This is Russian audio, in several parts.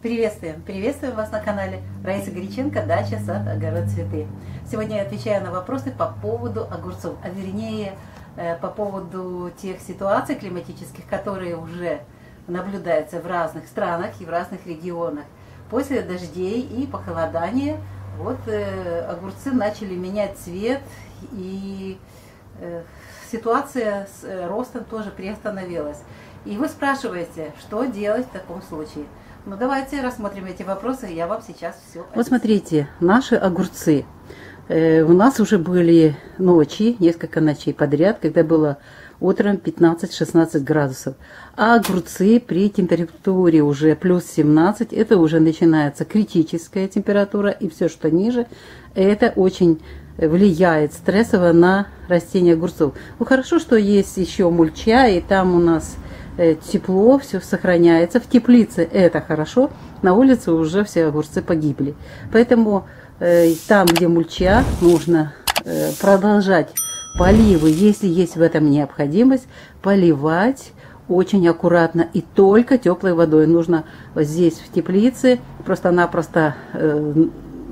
Приветствуем вас на канале Раиса Греченко, дача, сад, огород, цветы. Сегодня я отвечаю на вопросы по поводу огурцов, а вернее по поводу тех ситуаций климатических, которые уже наблюдаются в разных странах и в разных регионах. После дождей и похолодания огурцы начали менять цвет, и ситуация с ростом тоже приостановилась. И вы спрашиваете, что делать в таком случае? Ну, давайте рассмотрим эти вопросы, я вам сейчас все объясню. Вот смотрите, наши огурцы. У нас уже были ночи, несколько ночей подряд, когда было утром 15-16 градусов. А огурцы при температуре уже плюс 17, это уже начинается критическая температура, и все, что ниже, это очень влияет стрессово на растения огурцов. Ну, хорошо, что есть еще мульча, и там у нас тепло, все сохраняется. В теплице это хорошо, на улице уже все огурцы погибли. Поэтому там, где мульча, нужно продолжать поливы, если есть в этом необходимость, поливать очень аккуратно и только теплой водой. Нужно вот здесь в теплице просто-напросто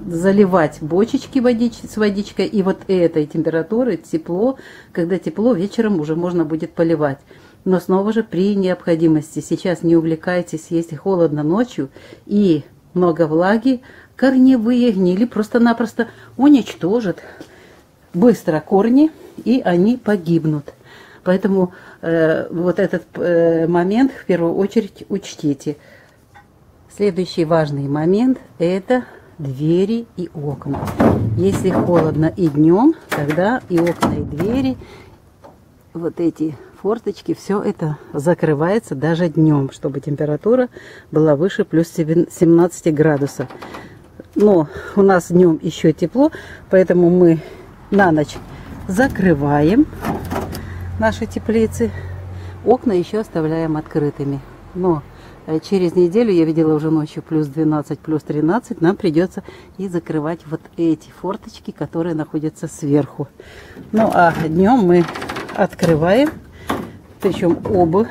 заливать бочечки с водичкой, и вот этой температуры, тепло, когда тепло, вечером уже можно будет поливать. Но снова же при необходимости. Сейчас не увлекайтесь, если холодно ночью и много влаги, корневые гнили просто-напросто уничтожат быстро корни, и они погибнут. Поэтому вот этот момент в первую очередь учтите. Следующий важный момент – это двери и окна. Если холодно и днем, тогда и окна, и двери, вот эти форточки, все это закрывается даже днем, чтобы температура была выше плюс 17 градусов. Но у нас днем еще тепло, поэтому мы на ночь закрываем наши теплицы. Окна еще оставляем открытыми. Но через неделю, я видела уже ночью плюс 12, плюс 13, нам придется и закрывать вот эти форточки, которые находятся сверху. Ну а днем мы открываем, причем оба,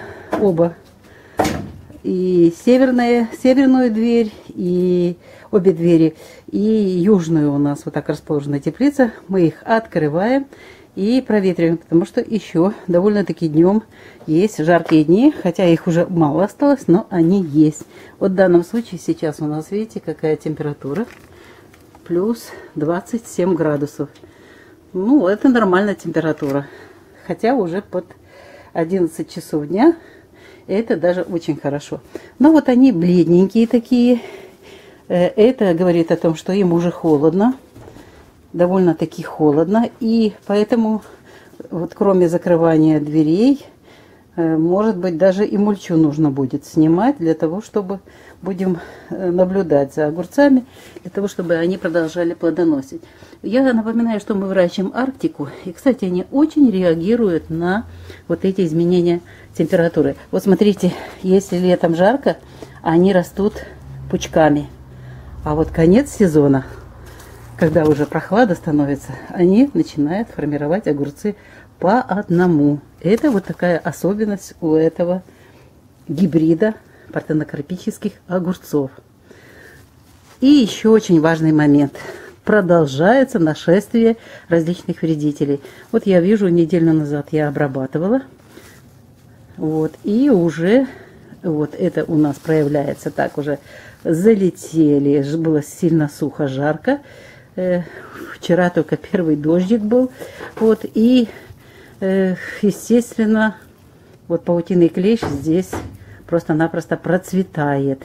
и северную дверь, и обе двери, и южную у нас вот так расположена теплица. Мы их открываем и проветриваем, потому что еще довольно-таки днем есть жаркие дни, хотя их уже мало осталось, но они есть. Вот в данном случае сейчас у нас, видите, какая температура, плюс 27 градусов. Ну, это нормальная температура, хотя уже под 11 часов дня, это даже очень хорошо. Но вот они бледненькие такие, это говорит о том, что им уже холодно, довольно-таки холодно, и поэтому вот кроме закрывания дверей, может быть, даже и мульчу нужно будет снимать для того, чтобы будем наблюдать за огурцами, для того, чтобы они продолжали плодоносить. Я напоминаю, что мы выращиваем Арктику, и, кстати, они очень реагируют на вот эти изменения температуры. Вот смотрите, если летом жарко, они растут пучками, а вот конец сезона, когда уже прохлада становится, они начинают формировать огурцы по одному. Это вот такая особенность у этого гибрида партенокарпических огурцов. И еще очень важный момент. Продолжается нашествие различных вредителей. Вот я вижу, неделю назад я обрабатывала. Вот, и уже вот это у нас проявляется так, уже залетели, было сильно сухо, жарко. Вчера только первый дождик был. Вот, и естественно, вот паутинный клещ здесь просто-напросто процветает.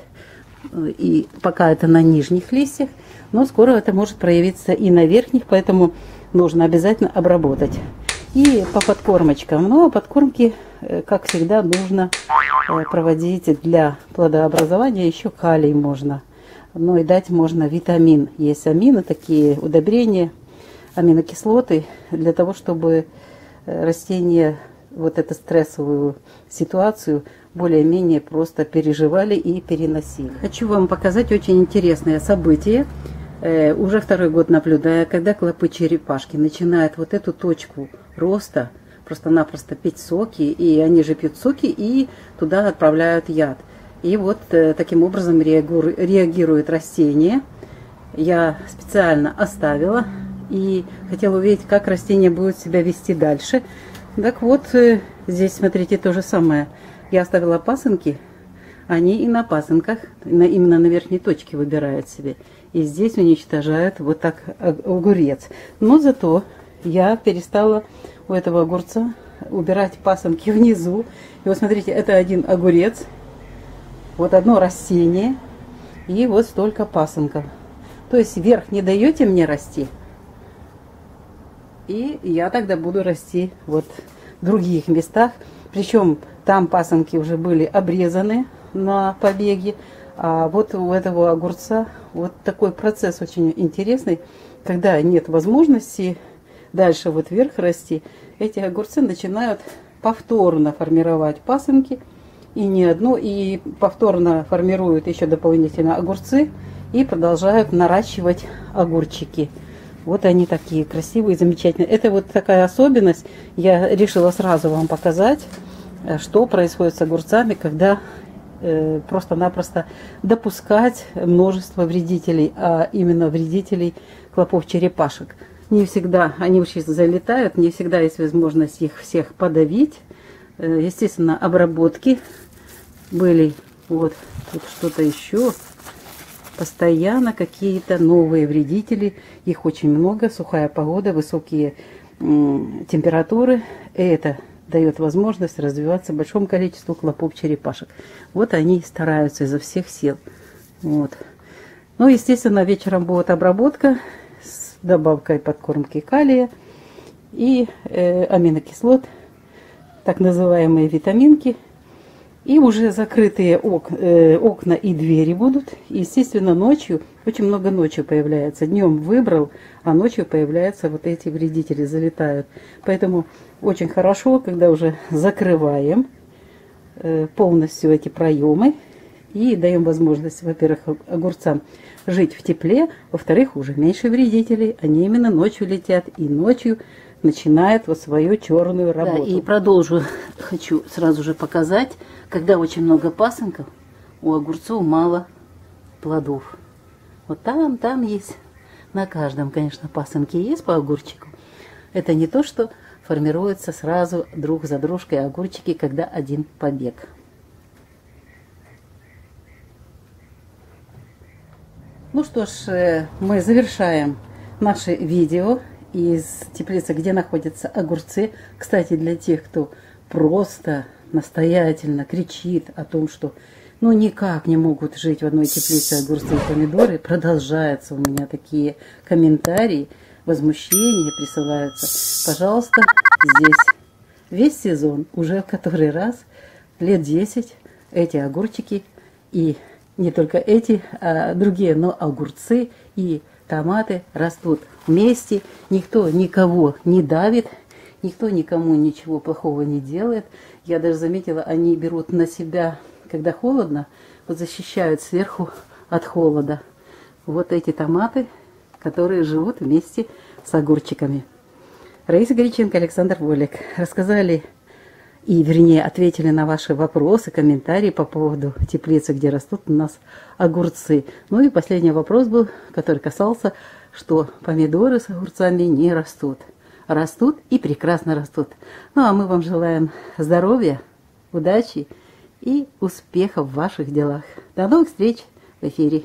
И пока это на нижних листьях, но скоро это может проявиться и на верхних, поэтому нужно обязательно обработать. И по подкормочкам. Ну, а подкормки, как всегда, нужно проводить для плодообразования. Еще калий можно. Но и дать можно витамин. Есть амины, такие удобрения, аминокислоты, для того, чтобы растения вот эту стрессовую ситуацию более-менее просто переживали и переносили. Хочу вам показать очень интересное событие. Уже второй год наблюдая, когда клопы черепашки начинают вот эту точку роста просто-напросто пить соки, и они же пьют соки и туда отправляют яд. И вот таким образом реагирует растение. Я специально оставила и хотела увидеть, как растение будет себя вести дальше. Так вот, здесь, смотрите, то же самое. Я оставила пасынки, они и на пасынках, именно на верхней точке выбирают себе. И здесь уничтожают вот так огурец. Но зато я перестала у этого огурца убирать пасынки внизу. И вот смотрите, это один огурец, вот одно растение и вот столько пасынков. То есть вверх не даете мне расти, и я тогда буду расти вот в других местах. Причем там пасынки уже были обрезаны на побеге. А вот у этого огурца вот такой процесс очень интересный. Когда нет возможности дальше вот вверх расти, эти огурцы начинают повторно формировать пасынки. И не одно, и повторно формируют еще дополнительно огурцы и продолжают наращивать огурчики. Вот они такие красивые, замечательные. Это вот такая особенность. Я решила сразу вам показать, что происходит с огурцами, когда просто-напросто допускать множество вредителей, а именно вредителей клопов-черепашек. Не всегда они очень залетают, не всегда есть возможность их всех подавить. Естественно, обработки были, вот тут что-то еще. Постоянно какие-то новые вредители, их очень много, сухая погода, высокие температуры. И это дает возможность развиваться большому количеству клопов-черепашек. Вот они стараются изо всех сил. Вот. Ну, естественно, вечером будет обработка с добавкой подкормки калия и аминокислот, так называемые витаминки. И уже закрытые окна и двери будут. Естественно, ночью, очень много ночью появляется. Днем выбрал, а ночью появляются вот эти вредители, залетают. Поэтому очень хорошо, когда уже закрываем полностью эти проемы. И даем возможность, во-первых, огурцам жить в тепле. Во-вторых, уже меньше вредителей. Они именно ночью летят и ночью начинает вот свою черную работу. Да, и продолжу, хочу сразу же показать, когда очень много пасынков, у огурцов мало плодов. Вот там есть, на каждом, конечно, пасынки есть по огурчику. Это не то, что формируются сразу друг за дружкой огурчики, когда один побег. Ну что ж, мы завершаем наше видео из теплицы, где находятся огурцы. Кстати, для тех, кто просто настоятельно кричит о том, что ну никак не могут жить в одной теплице огурцы и помидоры, продолжаются у меня такие комментарии, возмущения присылаются. Пожалуйста, здесь весь сезон, уже в который раз, лет 10, эти огурчики, и не только эти, а другие, но огурцы и томаты растут вместе, никто никого не давит, никто никому ничего плохого не делает. Я даже заметила, они берут на себя, когда холодно, вот защищают сверху от холода. Вот эти томаты, которые живут вместе с огурчиками. Раиса Греченко, Александр Волик рассказали и, вернее, ответили на ваши вопросы, комментарии по поводу теплицы, где растут у нас огурцы. Ну и последний вопрос был, который касался, что помидоры с огурцами не растут. Растут и прекрасно растут. Ну а мы вам желаем здоровья, удачи и успехов в ваших делах. До новых встреч в эфире.